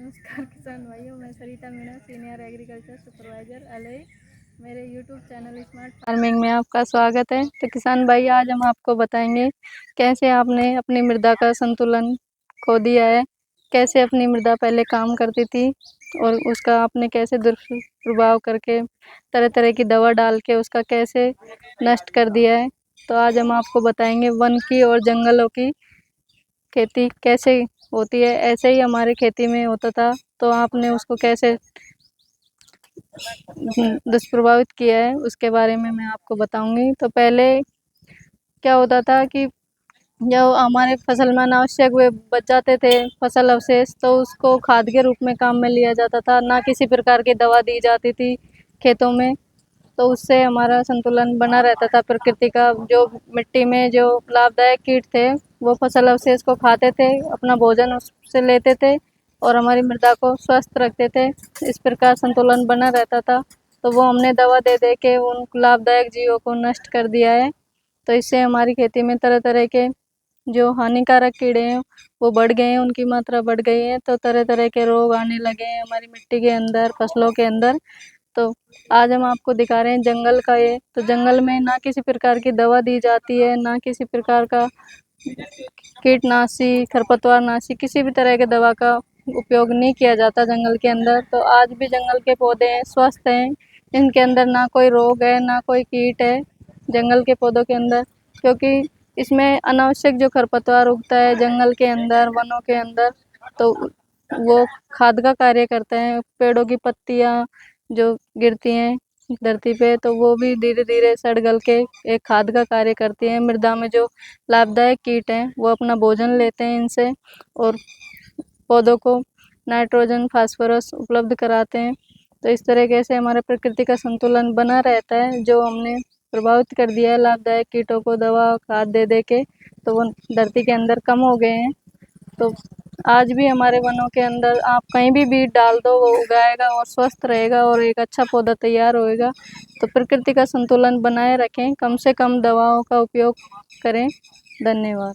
नमस्कार किसान भाइयों, मैं सरिता मीणा, सीनियर एग्रीकल्चर सुपरवाइजर अलई। मेरे यूट्यूब चैनल स्मार्ट फार्मिंग में आपका स्वागत है। तो किसान भाई, आज हम आपको बताएंगे कैसे आपने अपनी मृदा का संतुलन खो दिया है, कैसे अपनी मृदा पहले काम करती थी और उसका आपने कैसे दुष्प्रभाव करके तरह तरह की दवा डाल के उसका कैसे नष्ट कर दिया है। तो आज हम आपको बताएंगे वन की और जंगलों की खेती कैसे होती है। ऐसे ही हमारे खेती में होता था, तो आपने उसको कैसे दुष्प्रभावित किया है उसके बारे में मैं आपको बताऊंगी। तो पहले क्या होता था कि जब हमारे फसल में अनावश्यक वे बच जाते थे फसल अवशेष, तो उसको खाद के रूप में काम में लिया जाता था, ना किसी प्रकार की दवा दी जाती थी खेतों में। तो उससे हमारा संतुलन बना रहता था। प्रकृति का जो मिट्टी में जो लाभदायक कीट थे वो फसल अवशेष को खाते थे, अपना भोजन उससे लेते थे और हमारी मृदा को स्वस्थ रखते थे। इस प्रकार संतुलन बना रहता था। तो वो हमने दवा दे दे के उन लाभदायक जीवों को नष्ट कर दिया है। तो इससे हमारी खेती में तरह तरह के जो हानिकारक कीड़े हैं वो बढ़ गए हैं, उनकी मात्रा बढ़ गई है। तो तरह तरह के रोग आने लगे हैं हमारी मिट्टी के अंदर, फसलों के अंदर। तो आज हम आपको दिखा रहे हैं जंगल का ये। तो जंगल में ना किसी प्रकार की दवा दी जाती है, ना किसी प्रकार का कीटनाशी, खरपतवारनाशी, किसी भी तरह के दवा का उपयोग नहीं किया जाता जंगल के अंदर। तो आज भी जंगल के पौधे स्वस्थ हैं, इनके अंदर ना कोई रोग है, ना कोई कीट है जंगल के पौधों के अंदर। क्योंकि इसमें अनावश्यक जो खरपतवार उगता है जंगल के अंदर, वनों के अंदर, तो वो खाद का कार्य करते हैं। पेड़ों की पत्तियां जो गिरती हैं धरती पे, तो वो भी धीरे धीरे सड़ गल के एक खाद का कार्य करती है। मृदा में जो लाभदायक कीट हैं वो अपना भोजन लेते हैं इनसे और पौधों को नाइट्रोजन, फास्फोरस उपलब्ध कराते हैं। तो इस तरीके से हमारे प्रकृति का संतुलन बना रहता है। जो हमने प्रभावित कर दिया है लाभदायक कीटों को दवा खाद दे दे के, तो वो धरती के अंदर कम हो गए हैं। तो आज भी हमारे वनों के अंदर आप कहीं भी बीज डाल दो वो उगाएगा और स्वस्थ रहेगा और एक अच्छा पौधा तैयार होएगा। तो प्रकृति का संतुलन बनाए रखें, कम से कम दवाओं का उपयोग करें। धन्यवाद।